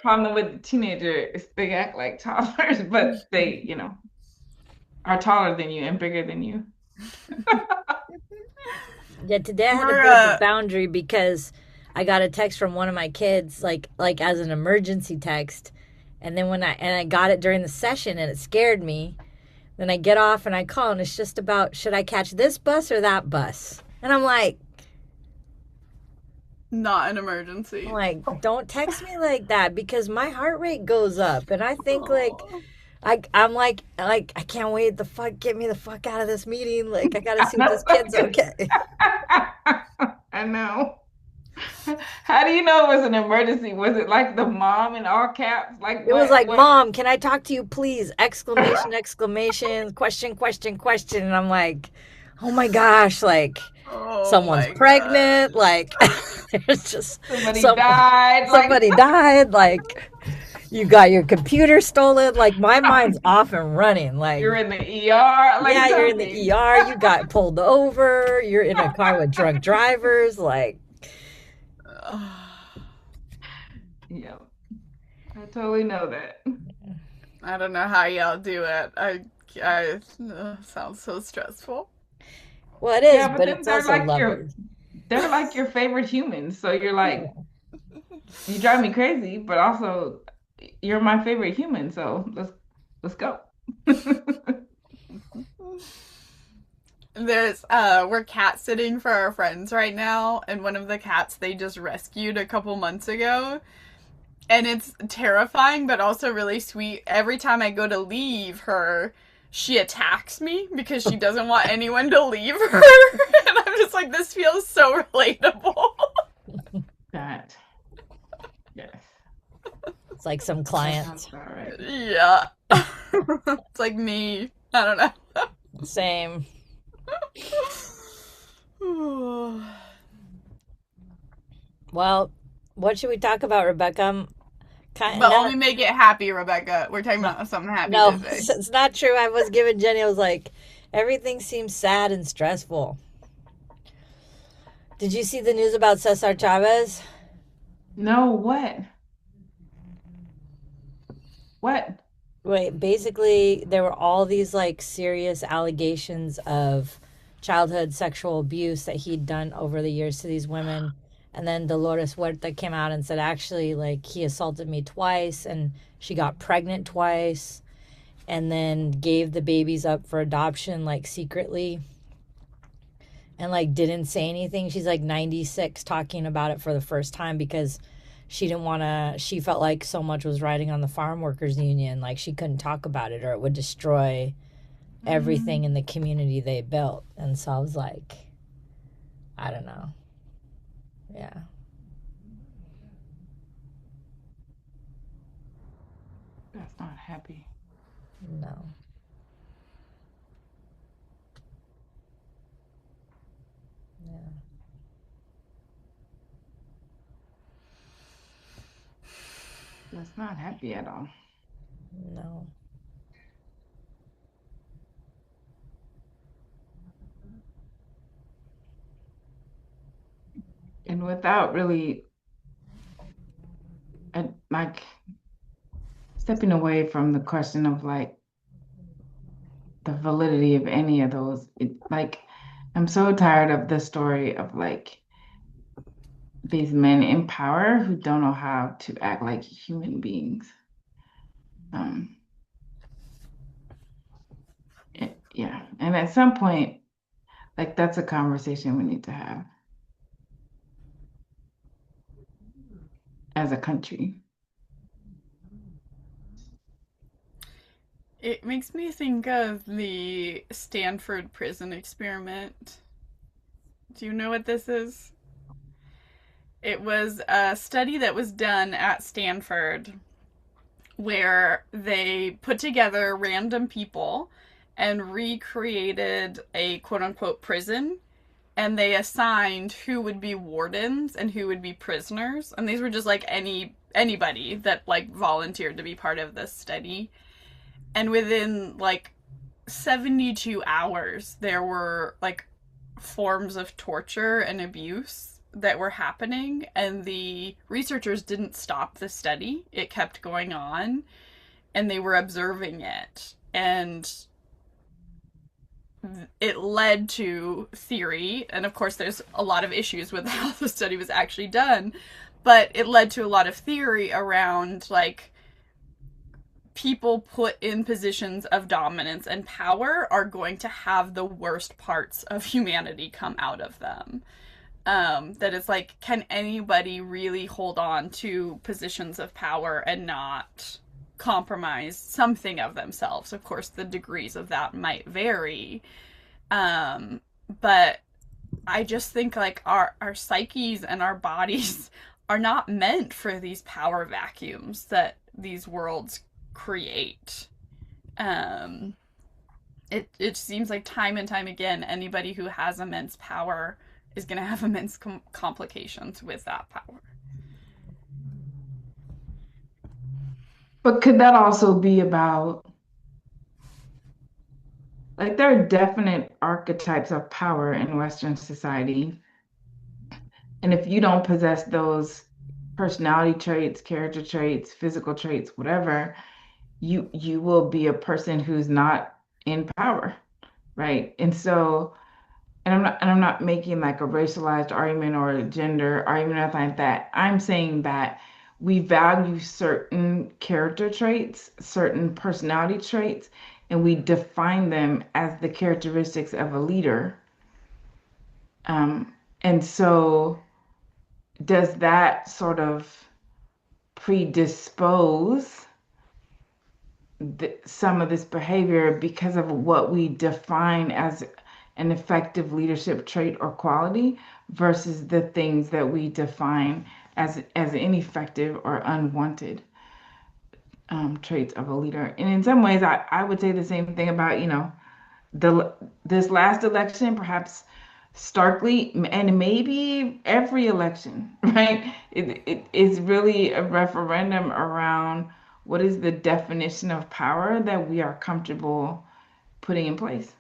problem with the teenager is they act like toddlers, but they, are taller than you and bigger than you. Yeah, today I had a We're bit of a boundary because I got a text from one of my kids, like as an emergency text, and then I got it during the session and it scared me. Then I get off and I call and it's just about should I catch this bus or that bus? And not an I'm emergency. like, don't text me like that because my heart rate goes up and I think like Oh. I'm like I can't wait the fuck get me the fuck out of this meeting. Like I gotta I see if know. this kid's okay. I know. How do you know it was an emergency? Was it like the mom in all caps? Like It was what? like, What? Mom, can I talk to you, please? Exclamation, exclamation, question, question, question. And I'm like, oh my gosh, like Oh someone's my god. pregnant, like there's just Somebody some died? Like somebody died, like you got your computer stolen. Like my mind's off and running. Like, you're in the ER? Like yeah, you're in the something. ER, you got pulled over, you're in a car with drunk drivers, like Yeah, I totally know that. I don't know how y'all do it. Sounds so stressful. well it is, Yeah, but but then it's also lovely. they're like your favorite humans. So you're like, Yeah. you drive me crazy, but also you're my favorite human. So let's go. We're cat sitting for our friends right now, and one of the cats they just rescued a couple months ago. And it's terrifying, but also really sweet. Every time I go to leave her, she attacks me because she doesn't want anyone to leave her. And I'm just like, this feels so relatable. That, yes, It's like some that sounds clients. about right. Yeah. It's like me. I don't Same. know. Well, what should we talk about, Rebecca? I'm kind of But not. only make it happy, Rebecca. We're talking No, about something happy no, today. it's not true. I was giving Jenny. I was like, everything seems sad and stressful. Did you see the news about Cesar Chavez? No, what? What? Wait, basically, there were all these like serious allegations of childhood sexual abuse that he'd done over the years to these women. And then Dolores Huerta came out and said, actually, like, he assaulted me twice and she got pregnant twice and then gave the babies up for adoption, like, secretly and, like, didn't say anything. She's like 96 talking about it for the first time because she didn't want to, she felt like so much was riding on the farm workers union. Like, she couldn't talk about it or it would destroy everything in the community they built. And so I was like, I don't know. Yeah. That's not happy. No. Yeah. That's not happy at all. No. And without really, like stepping away from the question of like the validity of any of those, like I'm so tired of the story of like these men in power who don't know how to act like human beings. Um, yeah, and at some point, like that's a conversation we need to have as a country. It makes me think of the Stanford prison experiment. Do you know what this is? It was a study that was done at Stanford where they put together random people and recreated a quote unquote prison, and they assigned who would be wardens and who would be prisoners, and these were just like anybody that like volunteered to be part of this study. And within like 72 hours there were like forms of torture and abuse that were happening, and the researchers didn't stop the study. It kept going on, and they were observing it. And it led to theory, and of course there's a lot of issues with how the study was actually done, but it led to a lot of theory around like people put in positions of dominance and power are going to have the worst parts of humanity come out of them. That it's like, can anybody really hold on to positions of power and not compromise something of themselves? Of course, the degrees of that might vary. Um, but I just think like our psyches and our bodies are not meant for these power vacuums that these worlds create. Um, it seems like time and time again, anybody who has immense power is going to have immense complications with that power. But could that also be about, like, there are definite archetypes of power in Western society. And if you don't possess those personality traits, character traits, physical traits, whatever, you will be a person who's not in power, right? And so, and I'm not making like a racialized argument or a gender argument or anything like that. I'm saying that we value certain character traits, certain personality traits, and we define them as the characteristics of a leader. And so, does that sort of predispose some of this behavior because of what we define as an effective leadership trait or quality versus the things that we define as ineffective or unwanted traits of a leader? And in some ways, I would say the same thing about, the this last election, perhaps starkly, and maybe every election, right? It is really a referendum around what is the definition of power that we are comfortable putting in place.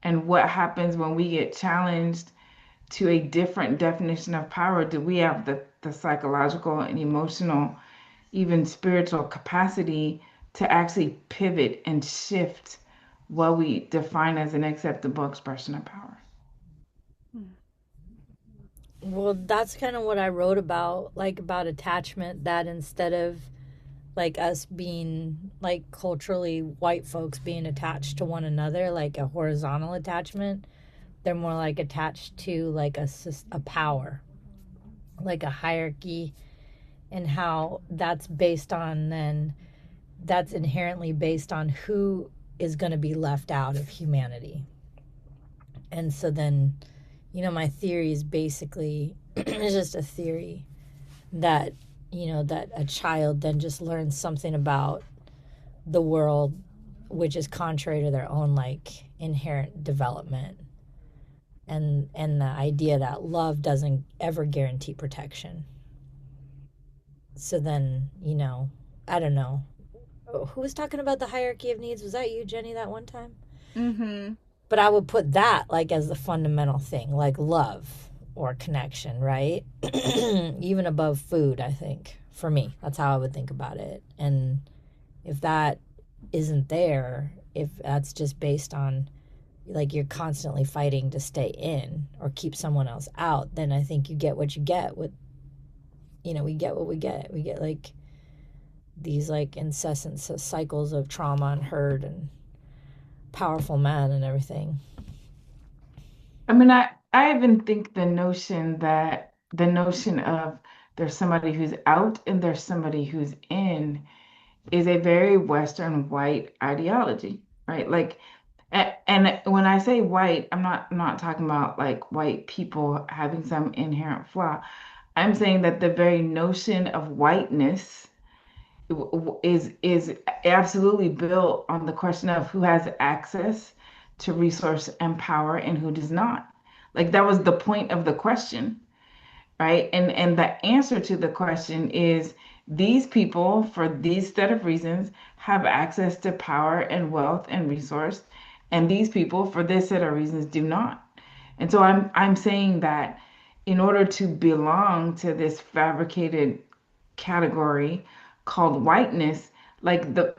And what happens when we get challenged to a different definition of power? Do we have the psychological and emotional, even spiritual capacity to actually pivot and shift what we define as an acceptable expression of power? Well, that's kind of what I wrote about, like about attachment, that instead of like us being like culturally white folks being attached to one another, like a horizontal attachment, they're more like attached to like a power, like a hierarchy, and how that's based on then that's inherently based on who is going to be left out of humanity. And so then, my theory is basically it's just a theory that, that a child then just learns something about the world which is contrary to their own like inherent development, and the idea that love doesn't ever guarantee protection. So then, I don't know. Who was talking about the hierarchy of needs? Was that you, Jenny, that one time? Mm-hmm. But I would put that like as the fundamental thing, like love or connection, right? Even above food, I think. For me, that's how I would think about it. And if that isn't there, if that's just based on like you're constantly fighting to stay in or keep someone else out, then I think you get what you get with, we get what we get. We get like these like incessant cycles of trauma and hurt and powerful men and everything. I mean, I even think the notion of there's somebody who's out and there's somebody who's in is a very Western white ideology, right? Like, and when I say white, I'm not talking about like white people having some inherent flaw. I'm saying that the very notion of whiteness is absolutely built on the question of who has access to resource and power and who does not. Like that was the point of the question, right? And the answer to the question is these people, for these set of reasons, have access to power and wealth and resource, and these people, for this set of reasons, do not. And so I'm saying that in order to belong to this fabricated category called whiteness, like the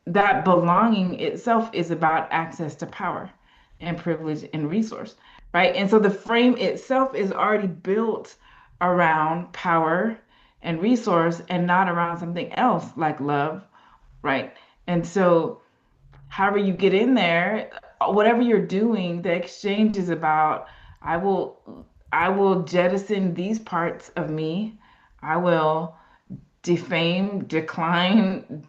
that belonging itself is about access to power and privilege and resource, right? And so the frame itself is already built around power and resource and not around something else like love, right? And so however you get in there, whatever you're doing, the exchange is about I will I will jettison these parts of me. I will defame, decline,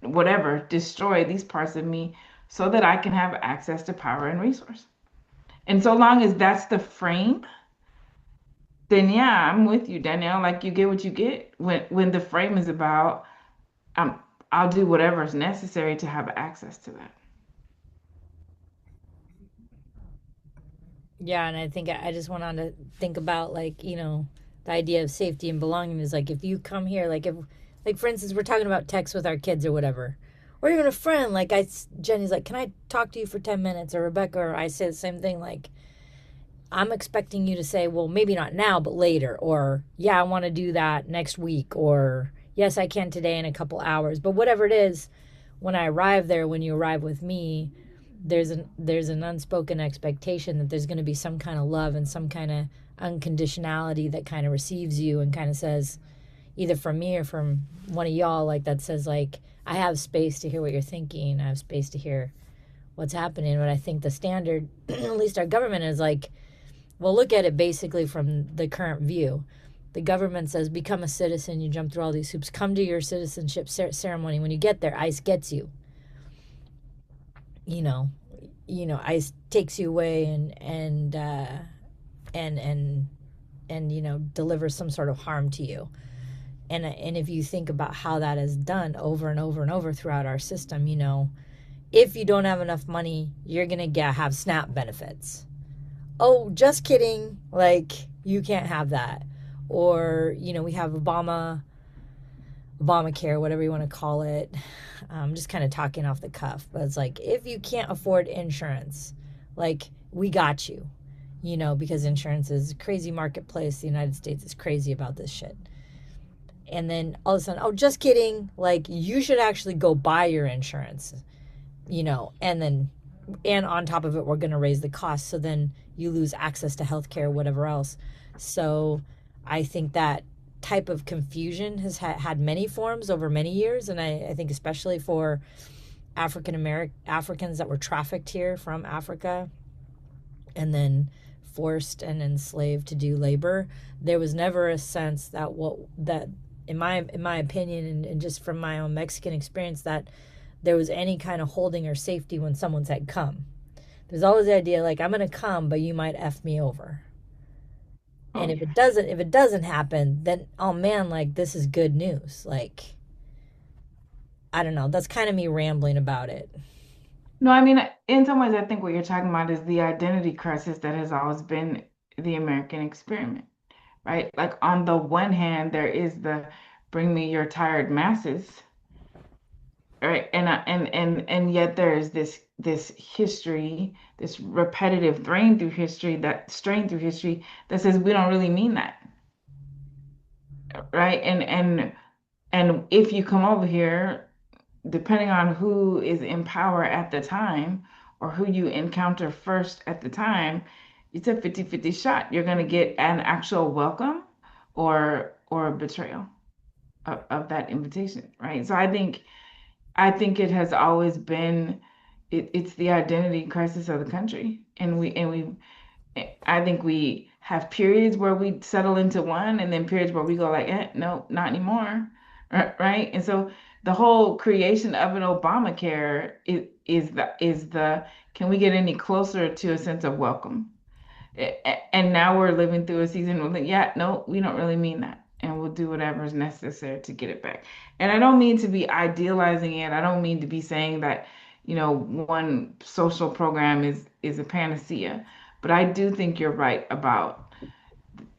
whatever, destroy these parts of me so that I can have access to power and resource. And so long as that's the frame, then yeah, I'm with you, Danielle. Like you get what you get when the frame is about um, I'll do whatever is necessary to have access to that. Yeah, and I think I just went on to think about like, the idea of safety and belonging is like if you come here, like if like for instance, we're talking about text with our kids or whatever. Or even a friend, like Jenny's like, "Can I talk to you for 10 minutes?" Or Rebecca or I say the same thing like I'm expecting you to say, "Well, maybe not now, but later." Or, "Yeah, I want to do that next week." Or, "Yes, I can today in a couple hours." But whatever it is, when I arrive there, when you arrive with me, there's an unspoken expectation that there's going to be some kind of love and some kind of unconditionality that kind of receives you and kind of says either from me or from one of y'all like that says like I have space to hear what you're thinking. I have space to hear what's happening. But I think the standard, at least our government is like, well, look at it basically from the current view. The government says become a citizen. You jump through all these hoops. Come to your citizenship ceremony. When you get there, ICE gets you. You know, ICE takes you away and delivers some sort of harm to you. And if you think about how that is done over and over and over throughout our system, if you don't have enough money, you're gonna have SNAP benefits. Oh, just kidding. Like, you can't have that. Or, we have Obamacare, whatever you want to call it. I'm just kind of talking off the cuff, but it's like, if you can't afford insurance, like, we got you, because insurance is a crazy marketplace. The United States is crazy about this shit. And then all of a sudden, oh, just kidding. Like, you should actually go buy your insurance, and on top of it, we're going to raise the cost. So then you lose access to healthcare, whatever else. So I think that type of confusion has had many forms over many years. And I think especially for Africans that were trafficked here from Africa and then forced and enslaved to do labor, there was never a sense that in my opinion and just from my own Mexican experience that there was any kind of holding or safety when someone said come. There's always the idea like I'm gonna come, but you might F me over. Oh And yeah. if it doesn't happen, then oh man, like this is good news. Like I don't know. That's kind of me rambling about it. No, I mean, in some ways, I think what you're talking about is the identity crisis that has always been the American experiment, right? Like on the one hand, there is the bring me your tired masses, right? And yet there is this history, this repetitive strain through history that says we don't really mean that, right? And if you come over here, depending on who is in power at the time or who you encounter first at the time, it's a 50-50 shot. You're going to get an actual welcome or a betrayal of that invitation, right? So I think it has always been it's the identity crisis of the country. And we I think we have periods where we settle into one and then periods where we go like, no, not anymore. Right. And so the whole creation of an Obamacare is the can we get any closer to a sense of welcome? And now we're living through a season where, like, yeah, no, we don't really mean that. And we'll do whatever is necessary to get it back. And I don't mean to be idealizing it. I don't mean to be saying that, one social program is a panacea. But I do think you're right about,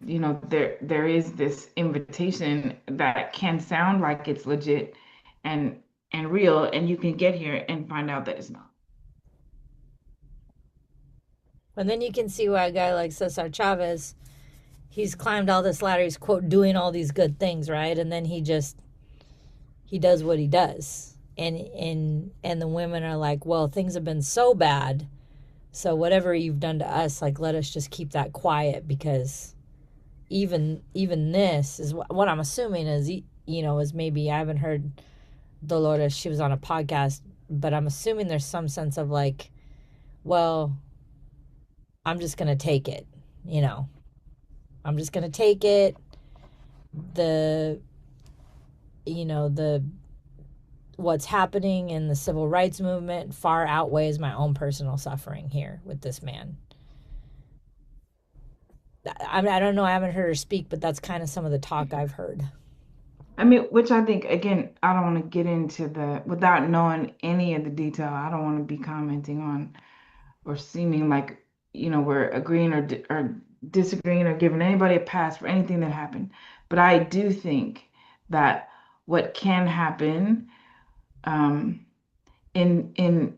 there is this invitation that can sound like it's legit and and real, and you can get here and find out that it's not. And then you can see why a guy like Cesar Chavez, he's climbed all this ladder. He's quote doing all these good things, right? And then he does what he does, and the women are like, well, things have been so bad, so whatever you've done to us, like let us just keep that quiet because even this is what I'm assuming is is maybe I haven't heard Dolores. She was on a podcast, but I'm assuming there's some sense of like, well, I'm just gonna take it, you know. I'm just gonna take it. The the what's happening in the civil rights movement far outweighs my own personal suffering here with this man. I don't know. I haven't heard her speak, but that's kind of some of the talk I've heard. I mean, which I think, again, I don't want to get into without knowing any of the detail. I don't want to be commenting on or seeming like, we're agreeing or disagreeing or giving anybody a pass for anything that happened. But I do think that what can happen um, in in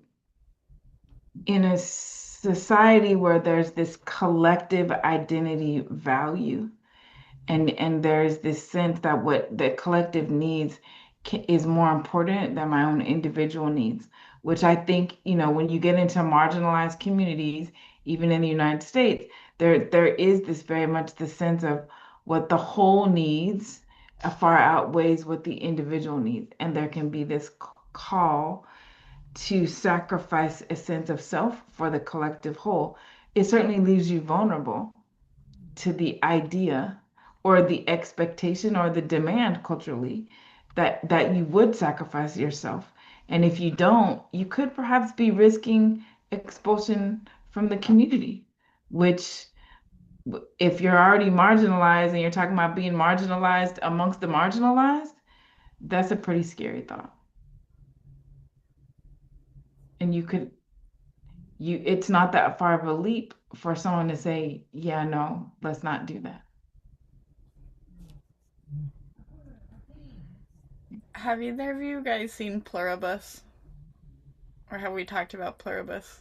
in a society where there's this collective identity value, and there's this sense that what the collective needs is more important than my own individual needs, which I think, when you get into marginalized communities, even in the United States, there is this very much the sense of what the whole needs far outweighs what the individual needs, and there can be this call to sacrifice a sense of self for the collective whole. It certainly leaves you vulnerable to the idea or the expectation or the demand culturally that you would sacrifice yourself. And if you don't, you could perhaps be risking expulsion from the community, which, if you're already marginalized and you're talking about being marginalized amongst the marginalized, that's a pretty scary thought. And it's not that far of a leap for someone to say, yeah, no, let's not do that. Have either of you guys seen Pluribus? Or have we talked about Pluribus?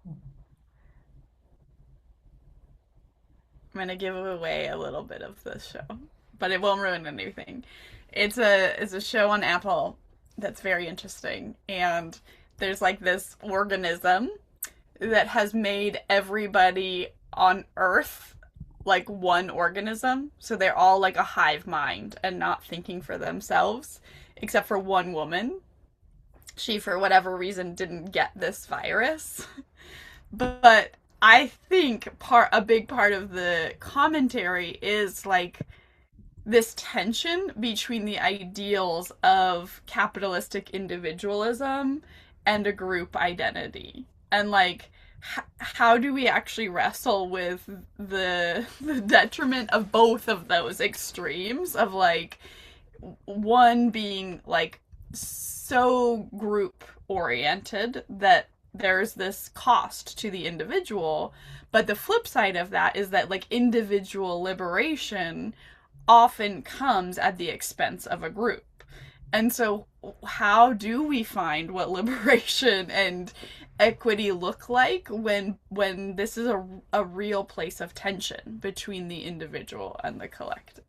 I'm gonna give away a little bit of this show, but it won't ruin anything. It's a show on Apple that's very interesting, and there's like this organism that has made everybody on Earth like one organism. So they're all like a hive mind and not thinking for themselves, except for one woman. She, for whatever reason, didn't get this virus. But I think a big part of the commentary is like this tension between the ideals of capitalistic individualism and a group identity. And like how do we actually wrestle with the detriment of both of those extremes of like one being like so group oriented that there's this cost to the individual, but the flip side of that is that like individual liberation often comes at the expense of a group. And so how do we find what liberation and equity look like when this is a real place of tension between the individual and the collective?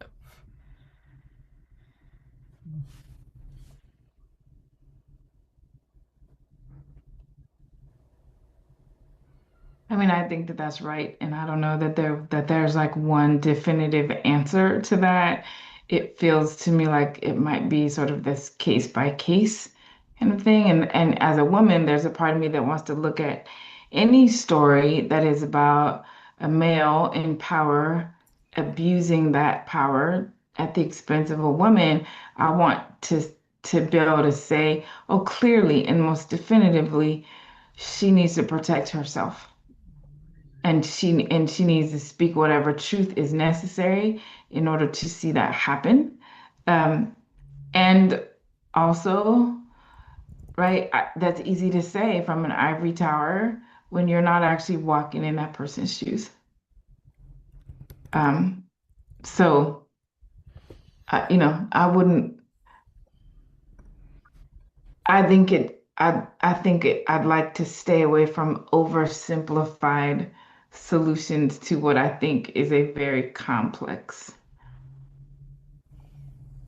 I mean, I think that that's right, and I don't know that there's like one definitive answer to that. It feels to me like it might be sort of this case by case kind of thing. And as a woman, there's a part of me that wants to look at any story that is about a male in power abusing that power at the expense of a woman. I want to be able to say, oh, clearly and most definitively, she needs to protect herself, and she needs to speak whatever truth is necessary in order to see that happen. Um, and also, right, that's easy to say from an ivory tower when you're not actually walking in that person's shoes. Um, so, I wouldn't. I'd like to stay away from oversimplified solutions to what I think is a very complex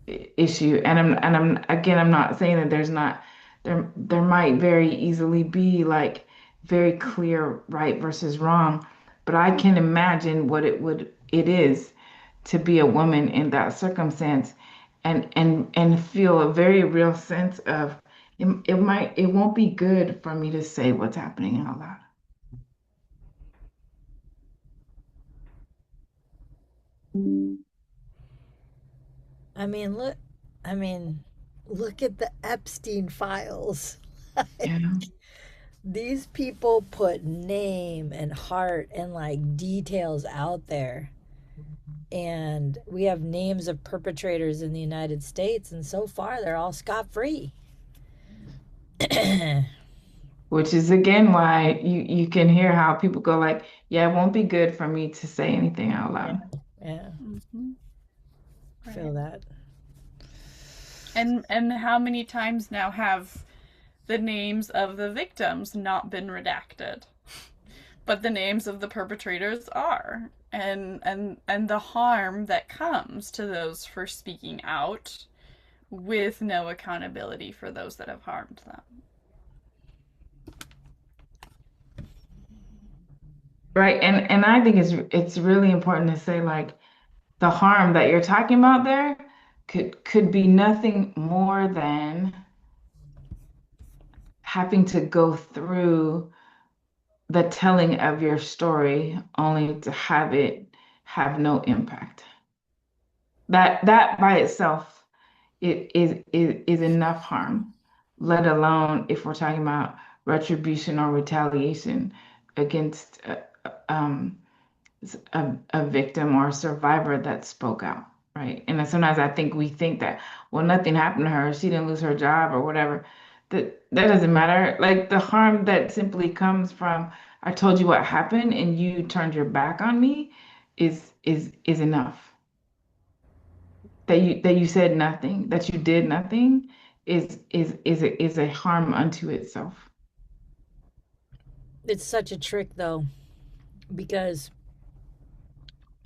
issue. And I'm again, I'm not saying that there's not there might very easily be like very clear right versus wrong, but I can imagine what it is to be a woman in that circumstance and feel a very real sense of it won't be good for me to say what's happening out loud. I mean, look, I mean, look at the Epstein files. Yeah. These people put name and heart and like details out there. And we have names of perpetrators in the United States, and so far they're all scot free. Yeah. Which is again why you can hear how people go like, yeah, it won't be good for me to say anything out loud. Yeah. Mm-hmm. Feel Right. that. And how many times now have the names of the victims not been redacted, but the names of the perpetrators are, and the harm that comes to those for speaking out with no accountability for those that have harmed them. Right. And I think it's really important to say like the harm that you're talking about there could be nothing more than having to go through the telling of your story only to have it have no impact. That by itself is enough harm, let alone if we're talking about retribution or retaliation against a victim or a survivor that spoke out, right? And then sometimes I think we think that, well, nothing happened to her, she didn't lose her job or whatever. That doesn't matter. Like the harm that simply comes from I told you what happened and you turned your back on me is enough. That you said nothing, that you did nothing is a harm unto itself. It's such a trick, though, because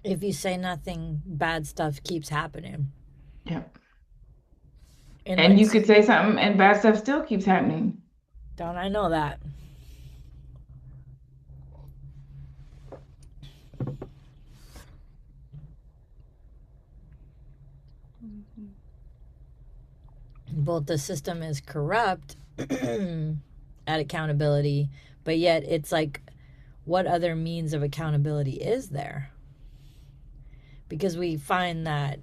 if you say nothing, bad stuff keeps happening. Yep. And And like, you could say something and bad stuff still keeps happening. don't I know that? Mm-hmm. Both the system is corrupt at accountability, but yet it's like, what other means of accountability is there? Because we find that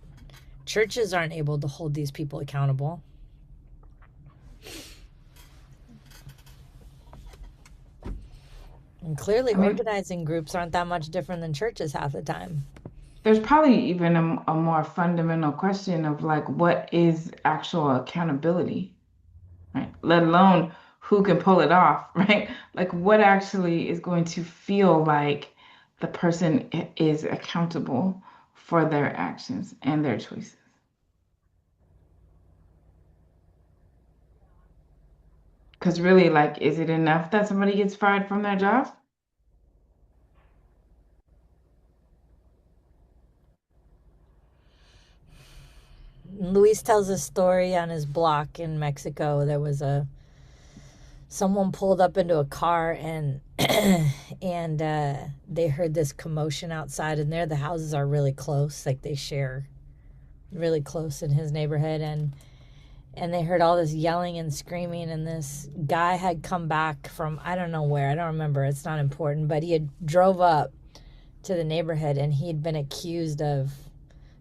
churches aren't able to hold these people accountable. And clearly, I mean, organizing groups aren't that much different than churches half the time. there's probably even a more fundamental question of like, what is actual accountability, right? Let alone who can pull it off, right? Like, what actually is going to feel like the person is accountable for their actions and their choices? Because really, like, is it enough that somebody gets fired from their job? Luis tells a story on his block in Mexico. There was a someone pulled up into a car and they heard this commotion outside, and there the houses are really close, like they share really close in his neighborhood, and they heard all this yelling and screaming, and this guy had come back from I don't know where, I don't remember, it's not important, but he had drove up to the neighborhood and he'd been accused of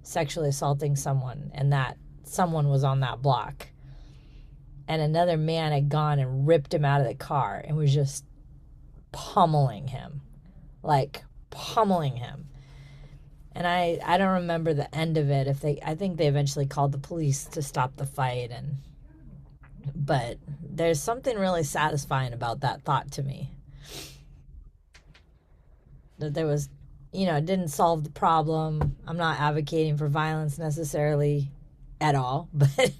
sexually assaulting someone, and that someone was on that block, and another man had gone and ripped him out of the car and was just pummeling him, like pummeling him. And I don't remember the end of it. If they, I think they eventually called the police to stop the fight, and but there's something really satisfying about that thought to me, that there was, it didn't solve the problem. I'm not advocating for violence necessarily at all, but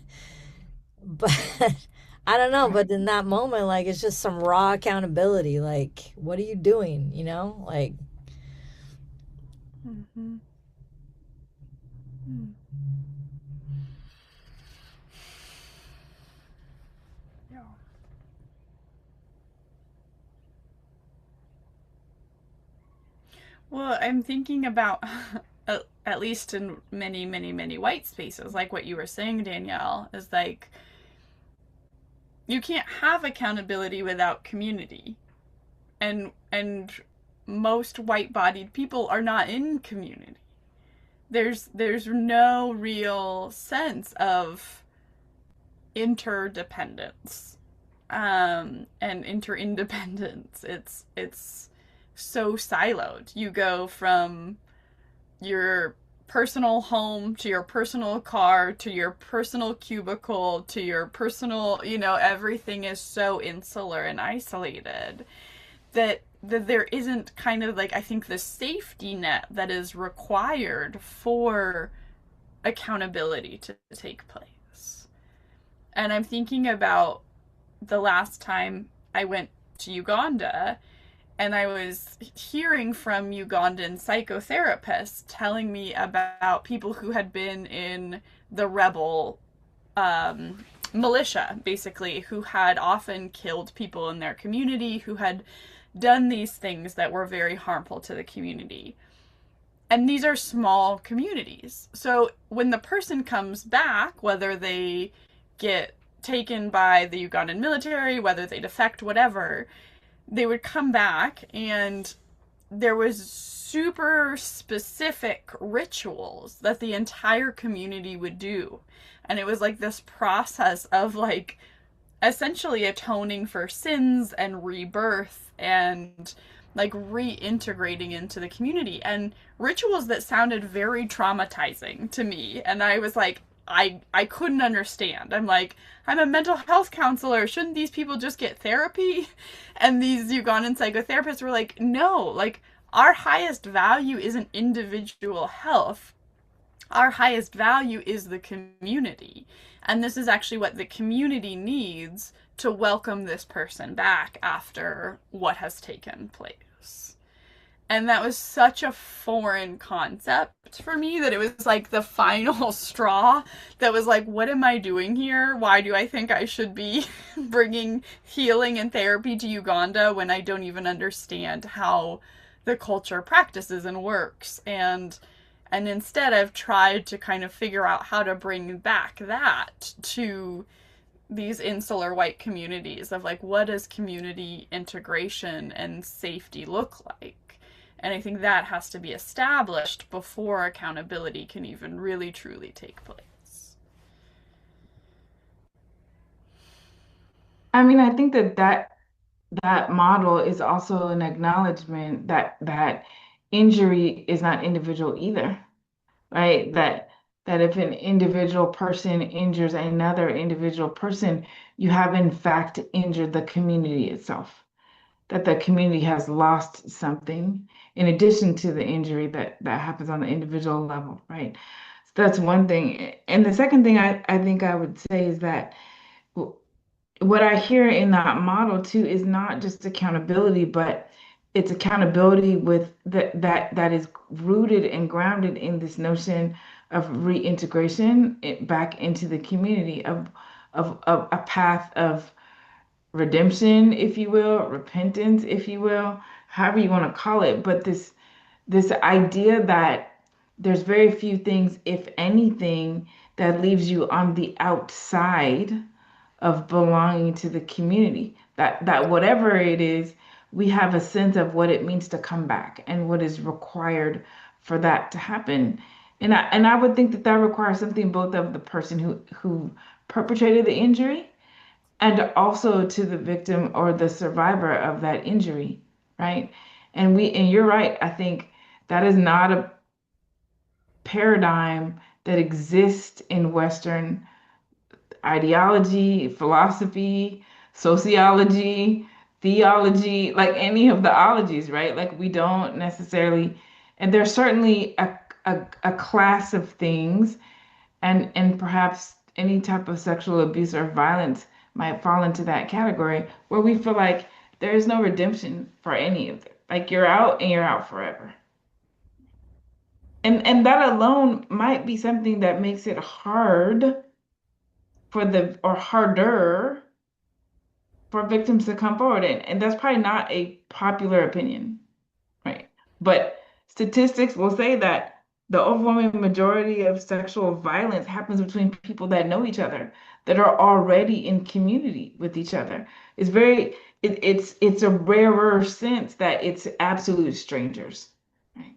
I don't know. But in that moment, like, it's just some raw accountability. Like, what are you doing? Like, Mm-hmm. Mm. Yeah. Well, I'm thinking about at least in many, many, many white spaces, like what you were saying, Danielle, is like you can't have accountability without community. And most white-bodied people are not in community. There's no real sense of interdependence and interindependence. It's so siloed. You go from your personal home to your personal car to your personal cubicle to your personal, everything is so insular and isolated that there isn't kind of like, I think, the safety net that is required for accountability to take place. And I'm thinking about the last time I went to Uganda, and I was hearing from Ugandan psychotherapists telling me about people who had been in the rebel militia, basically, who had often killed people in their community, who had done these things that were very harmful to the community. And these are small communities. So when the person comes back, whether they get taken by the Ugandan military, whether they defect, whatever, they would come back and there was super specific rituals that the entire community would do. And it was like this process of like essentially atoning for sins and rebirth and like reintegrating into the community, and rituals that sounded very traumatizing to me. And I was like, I couldn't understand. I'm like, I'm a mental health counselor. Shouldn't these people just get therapy? And these Ugandan psychotherapists were like, no, like our highest value isn't individual health. Our highest value is the community. And this is actually what the community needs to welcome this person back after what has taken place. And that was such a foreign concept for me that it was like the final straw that was like, what am I doing here? Why do I think I should be bringing healing and therapy to Uganda when I don't even understand how the culture practices and works? And instead I've tried to kind of figure out how to bring back that to these insular white communities of like, what does community integration and safety look like? And I think that has to be established before accountability can even really truly take place. I mean, I think that model is also an acknowledgement that injury is not individual either, right? That if an individual person injures another individual person, you have in fact injured the community itself. That the community has lost something in addition to the injury that happens on the individual level, right? So that's one thing. And the second thing I think I would say is that what I hear in that model too is not just accountability, but it's accountability with that is rooted and grounded in this notion of reintegration back into the community of a path of redemption, if you will, repentance, if you will, however you want to call it. But this idea that there's very few things, if anything, that leaves you on the outside of belonging to the community. That whatever it is, we have a sense of what it means to come back and what is required for that to happen. And I would think that that requires something both of the person who perpetrated the injury and also to the victim or the survivor of that injury, right? And you're right. I think that is not a paradigm that exists in Western ideology, philosophy, sociology, theology, like any of the ologies, right? Like we don't necessarily, and there's certainly a class of things, and perhaps any type of sexual abuse or violence might fall into that category where we feel like there is no redemption for any of it. Like you're out and you're out forever. And that alone might be something that makes it hard for the or harder for victims to come forward. And that's probably not a popular opinion, right? But statistics will say that the overwhelming majority of sexual violence happens between people that know each other, that are already in community with each other. It's it's a rarer sense that it's absolute strangers. Right?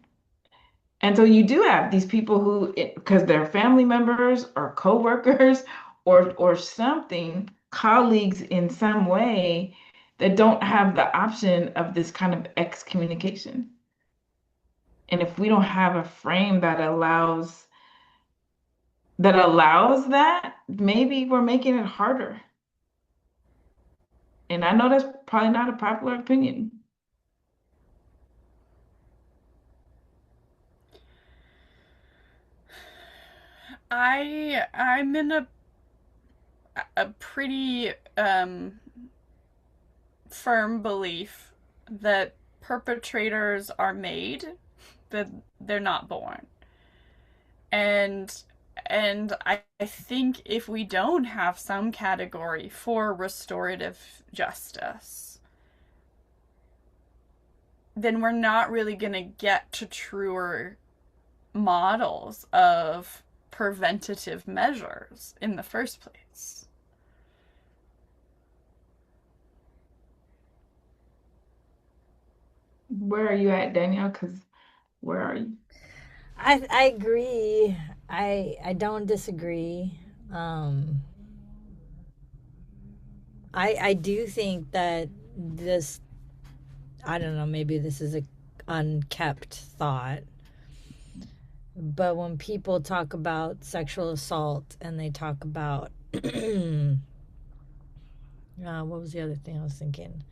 And so you do have these people who, because they're family members or coworkers or something, colleagues in some way, that don't have the option of this kind of excommunication. And if we don't have a frame that allows that, maybe we're making it harder. And I know that's probably not a popular opinion. I'm in a pretty firm belief that perpetrators are made, that they're not born. And I think if we don't have some category for restorative justice, then we're not really going to get to truer models of preventative measures in the first place. Where are you at, Danielle? Because where are you? I agree. I don't disagree. Um, I do think that this, I don't know, maybe this is a unkept thought, but when people talk about sexual assault and they talk about what was the other thing I was thinking?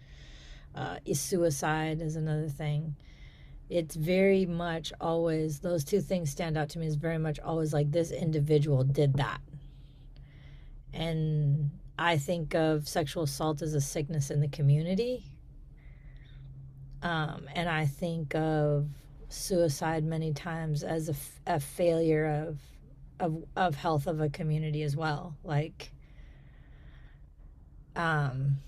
Is suicide is another thing. It's very much always, those two things stand out to me, is very much always like this individual did that. And I think of sexual assault as a sickness in the community. And I think of suicide many times as a failure of health of a community as well. Like, um,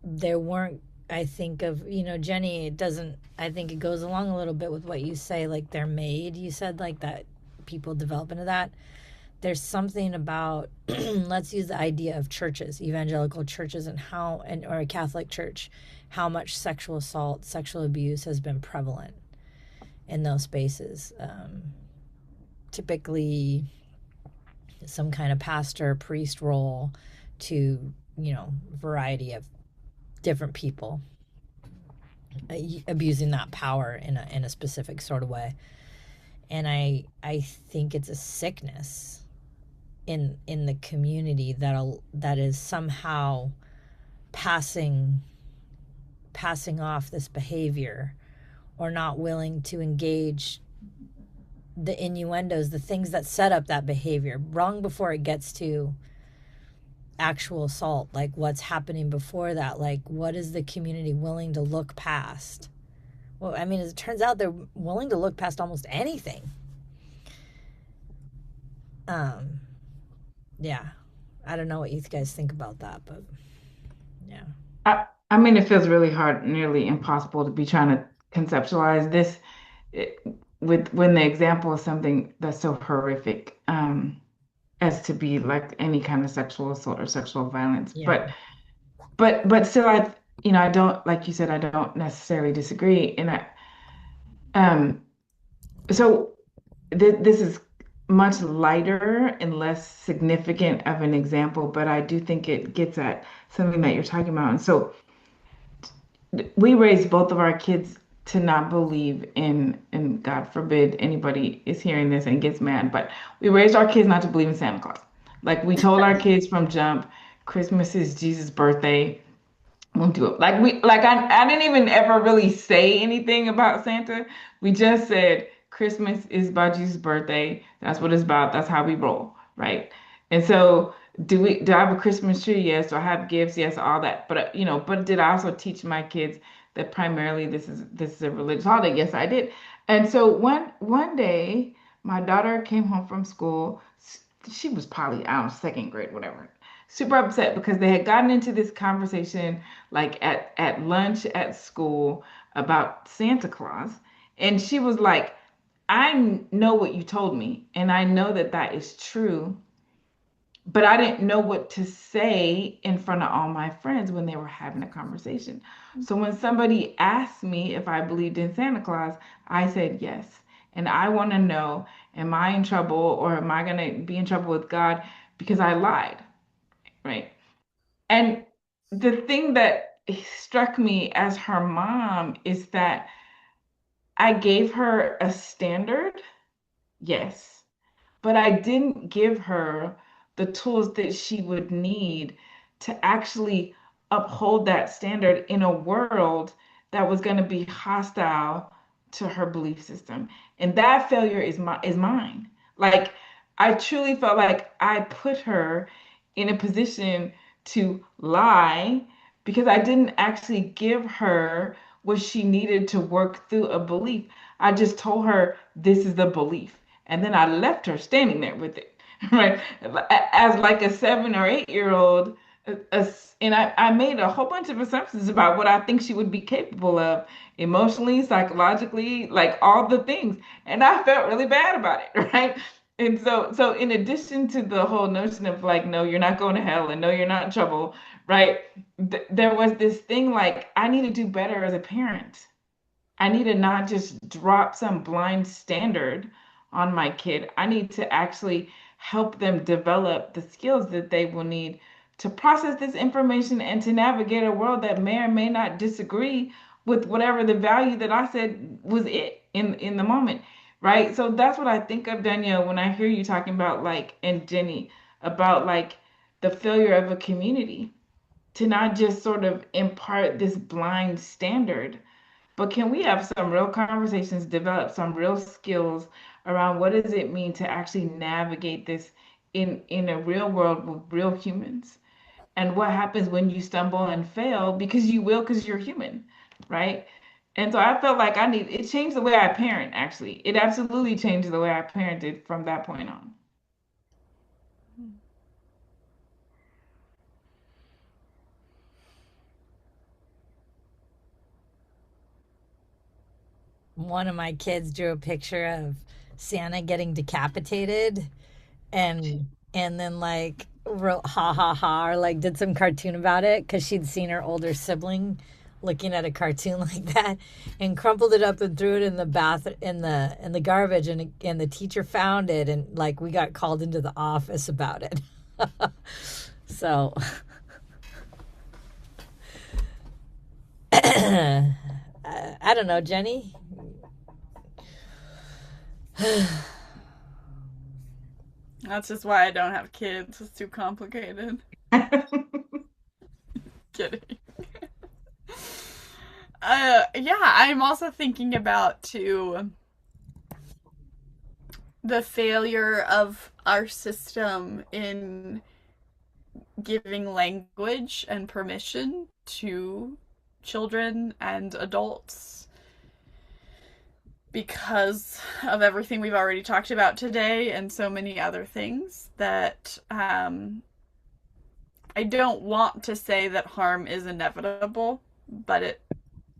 there weren't, I think of, Jenny, it doesn't, I think it goes along a little bit with what you say, like they're made, you said, like that people develop into that. There's something about, let's use the idea of churches, evangelical churches, and how, and or a Catholic church, how much sexual assault, sexual abuse has been prevalent in those spaces. Typically, some kind of pastor, priest role to, variety of different people abusing that power in a specific sort of way. And I think it's a sickness in the community that is somehow passing off this behavior, or not willing to engage the innuendos, the things that set up that behavior long before it gets to actual assault. Like, what's happening before that? Like, what is the community willing to look past? Well, I mean, as it turns out, they're willing to look past almost anything. Um, yeah, I don't know what you guys think about that, but yeah. I mean, it feels really hard, nearly impossible to be trying to conceptualize this it, with when the example is something that's so horrific, as to be like any kind of sexual assault or sexual violence. Yeah. But still, I don't, like you said, I don't necessarily disagree. And um, so this is much lighter and less significant of an example, but I do think it gets at something that you're talking about. And so we raised both of our kids to not believe in, and God forbid anybody is hearing this and gets mad, but we raised our kids not to believe in Santa Claus. Like, we told our kids from jump, Christmas is Jesus' birthday. Won't do it. I didn't even ever really say anything about Santa. We just said Christmas is about Jesus' birthday. That's what it's about. That's how we roll, right? And so, do I have a Christmas tree? Yes. Do I have gifts? Yes, all that. But but did I also teach my kids that primarily this is a religious holiday. Yes, I did. And so one day, my daughter came home from school. She was probably, I don't know, second grade, whatever. Super upset because they had gotten into this conversation like at lunch at school about Santa Claus. And she was like, know what you told me, and I know that that is true, but I didn't know what to say in front of all my friends when they were having a conversation. So when somebody asked me if I believed in Santa Claus, I said yes. And I want to know, am I in trouble or am I going to be in trouble with God because I lied, right? And the thing that struck me as her mom is that I gave her a standard, yes, but I didn't give her the tools that she would need to actually uphold that standard in a world that was going to be hostile to her belief system. And that failure is mine. Like I truly felt like I put her in a position to lie because I didn't actually give her what she needed to work through a belief. I just told her this is the belief. And then I left her standing there with it, right? As like a 7 or 8 year old. And I made a whole bunch of assumptions about what I think she would be capable of emotionally, psychologically, like all the things. And I felt really bad about it, right? And so in addition to the whole notion of like, no, you're not going to hell and no, you're not in trouble, right? There was this thing like, I need to do better as a parent. I need to not just drop some blind standard on my kid. I need to actually help them develop the skills that they will need to process this information and to navigate a world that may or may not disagree with whatever the value that I said was it in the moment. Right? So that's what I think of, Danielle, when I hear you talking about like, and Jenny, about like the failure of a community to not just sort of impart this blind standard, but can we have some real conversations, develop some real skills around what does it mean to actually navigate this in a real world with real humans? And what happens when you stumble and fail because you will because you're human, right? And so I felt like it changed the way I parent actually. It absolutely changed the way I parented from that point on. One of my kids drew a picture of Santa getting decapitated, and then like wrote ha ha ha, or like did some cartoon about it because she'd seen her older sibling looking at a cartoon like that, and crumpled it up and threw it in the bath in the garbage, and the teacher found it, and like we got called into the office about it. So I don't know, Jenny. That's just why I don't have kids. It's too complicated. Kidding. Yeah, I'm also thinking about too the failure of our system in giving language and permission to children and adults because of everything we've already talked about today and so many other things that I don't want to say that harm is inevitable, but it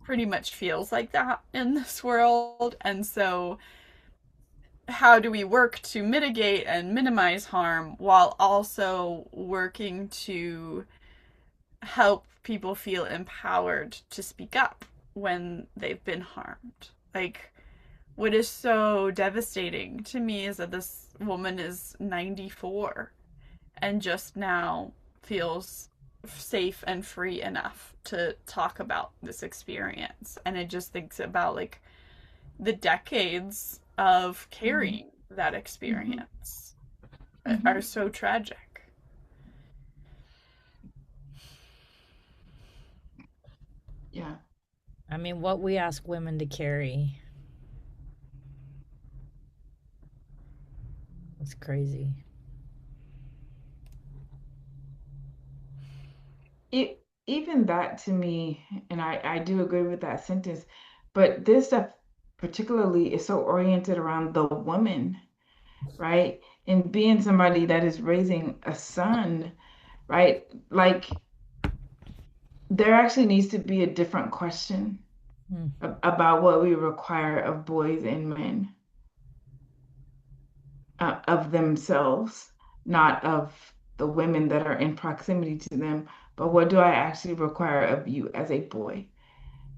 pretty much feels like that in this world. And so, how do we work to mitigate and minimize harm while also working to help people feel empowered to speak up when they've been harmed? Like, what is so devastating to me is that this woman is 94 and just now feels safe and free enough to talk about this experience. And it just thinks about like the decades of Mhm, carrying that mhm, experience are mhm. so tragic. Yeah. I mean, what we ask women to carry is crazy. It even that to me, and I do agree with that sentence, but this stuff particularly is so oriented around the woman, right? And being somebody that is raising a son, right? Like there actually needs to be a different question Mm, about what we require of boys and men, of themselves, not of the women that are in proximity to them, but what do I actually require of you as a boy?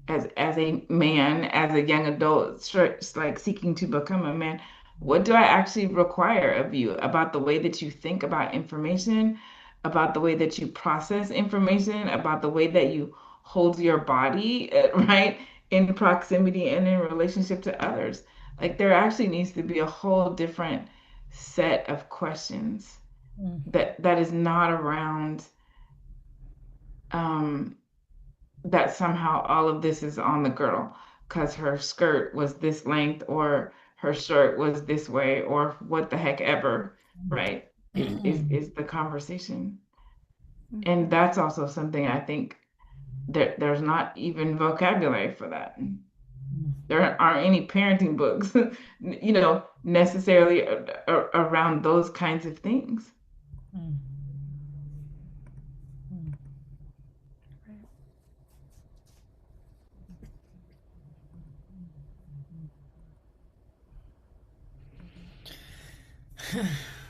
As a man, as a young adult, like seeking to become a man, what do I actually require of you about the way that you think about information, about the way that you process information, about the way that you hold your body, right, in proximity and in relationship to others? Like there actually needs to be a whole different set of questions mm, that is not around um that somehow all of this is on the girl because her skirt was this length or her shirt was this way or what the heck ever, right? Is the conversation. And Mhm. that's also something I think there's not even vocabulary for that. There aren't any parenting books, necessarily around those kinds of things. mm, mm.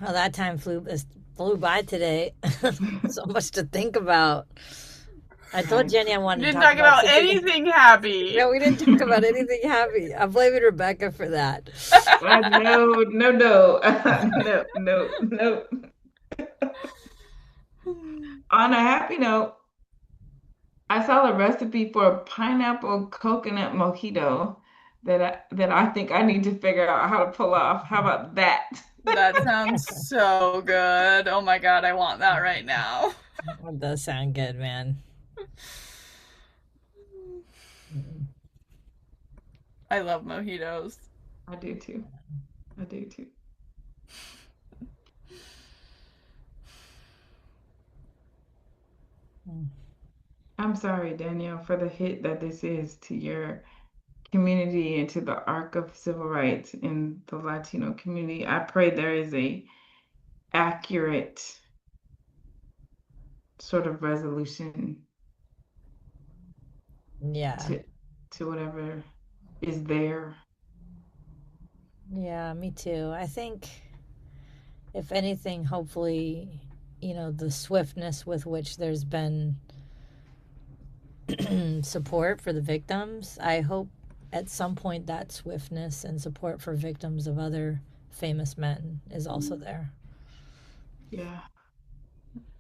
Well, that time flew by today. So much to think about. I told Right. Jenny I We wanted to didn't talk talk about about something. anything happy. No, we didn't talk about anything happy. I'm blaming Rebecca for that. No, no, no, no, no, no. On a happy note, I saw a recipe for a pineapple coconut mojito that I think I need to figure out how to pull off. How about that? That sounds so good. Oh my god, I want that right now. It does sound good, man. I love mojitos. I do too. I do too. I'm sorry, Danielle, for the hit that this is to your community and to the arc of civil rights in the Latino community. I pray there is a accurate sort of resolution Yeah. to whatever is there. Yeah, me too. I think, if anything, hopefully, the swiftness with which there's been support for the victims, I hope at some point that swiftness and support for victims of other famous men is also there. Yeah,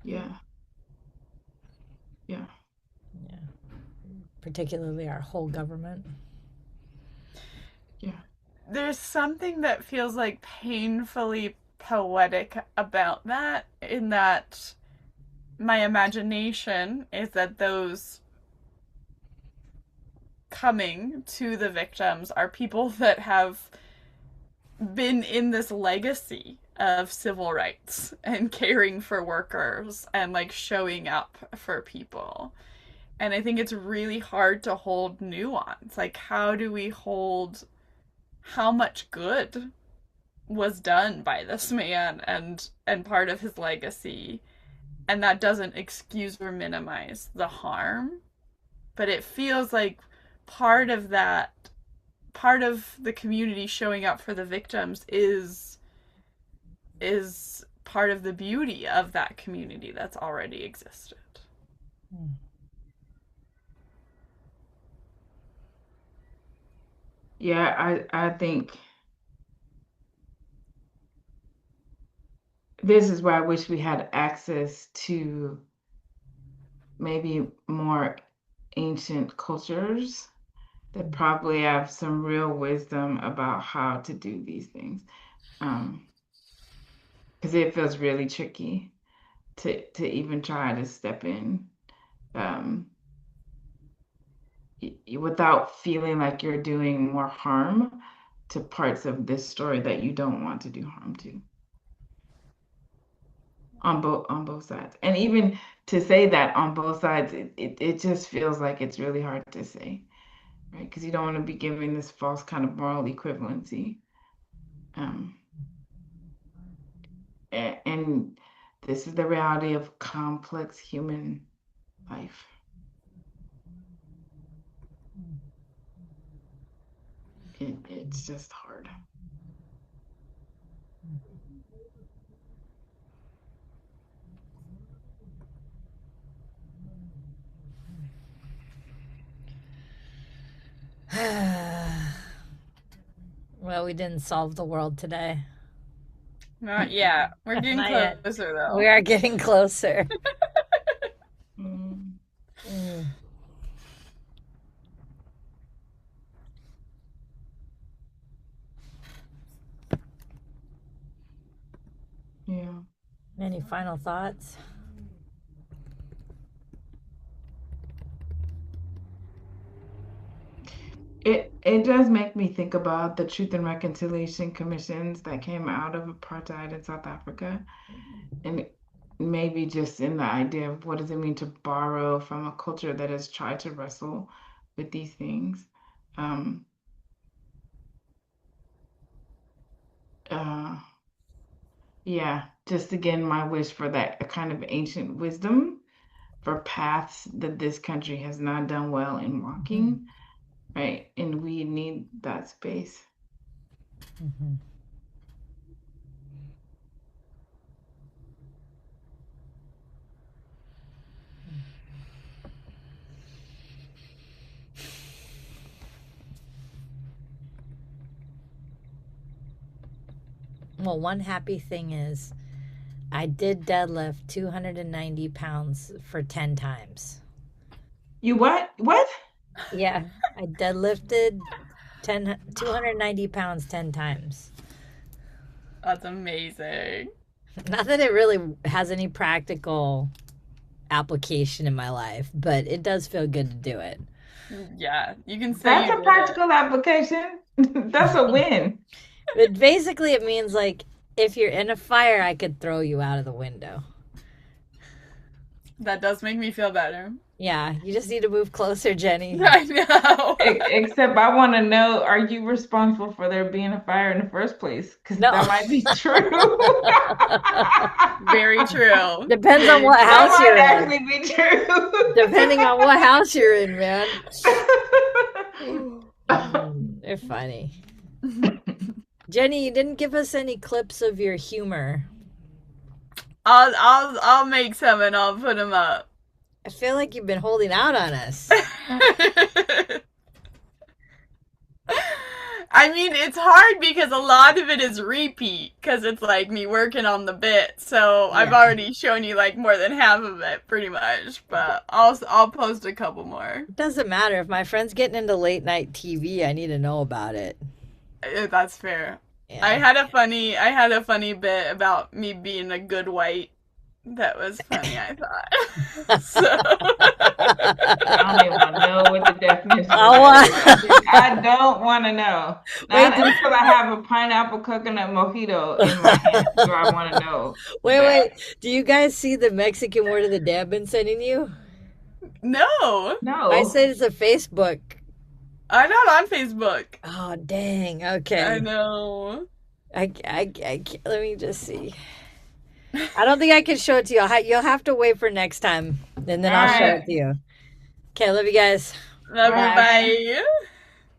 yeah, yeah. Yeah. Particularly our whole government. Yeah. There's something that feels like painfully poetic about that, in that my imagination is that those coming to the victims are people that have been in this legacy of civil rights and caring for workers and like showing up for people. And I think it's really hard to hold nuance. Like, how do we hold how much good was done by this man and part of his legacy, and that doesn't excuse or minimize the harm, but it feels like part of that, part of the community showing up for the victims is part of the beauty of that community that's already existed. Yeah, I think this is where I wish we had access to maybe more ancient cultures that probably have some real wisdom about how to do these things. Um, because it feels really tricky to even try to step in um, without feeling like you're doing more harm to parts of this story that you don't want to do harm to. on both sides. And even to say that on both sides, it just feels like it's really hard to say, right? Because you don't want to be giving this false kind of moral equivalency. Um, and this is the reality of complex human life. It's just hard. Well, we didn't solve the world today. Not yet. We're getting Not yet. closer though. We are getting closer. Mm, Mm. yeah. Any final thoughts? It does make me think about the Truth and Reconciliation Commissions that came out of apartheid in South Africa, and maybe just in the idea of what does it mean to borrow from a culture that has tried to wrestle with these things. Um, uh, yeah, just again, my wish for that a kind of ancient wisdom for paths that this country has not done well in walking, right? And we need that space. Mm-hmm. Well, one happy thing is I did deadlift 290 pounds for 10 times. You what? What? Yeah, I deadlifted 290 pounds 10 times. That's amazing. Not that it really has any practical application in my life, but it does feel good to do it. Yeah, you can say That's you a did it. practical application. That's a win. But basically, it means like if you're in a fire, I could throw you out of the window. That does make me feel better. Yeah, you just need to move closer, Jenny. I know. Except I want to know, are you responsible for there being a fire in the first place? Because No. that might be true. Very true. Depends on what That house might you're actually in. be true. Depending on what house you're in, man. They're funny. Jenny, you didn't give us any clips of your humor. I'll make some and I'll put them up. I feel like you've been holding out on us. I mean, it's hard because a lot of it is repeat because it's like me working on the bit. So I've Yeah. already shown you like more than half of it, pretty much. But I'll post a couple more. It doesn't matter. If my friend's getting into late night TV, I need to know about it. That's fair. Yeah. I had a funny bit about me being a good white. That was funny, I thought. So. I don't even want to know what the definition I I don't want to know. Not until I have a pineapple coconut mojito in my hand do I want to know. Wait. Do you guys see the Mexican word of the day I've been sending you? No. No. I said it's a Facebook. I'm not on Facebook. Oh, dang. Okay. I know. I can't. Let me just see. I don't think I can show it to you. You'll have to wait for next time, and then I'll show it to you. Okay, love you guys. Love you, Bye. bye.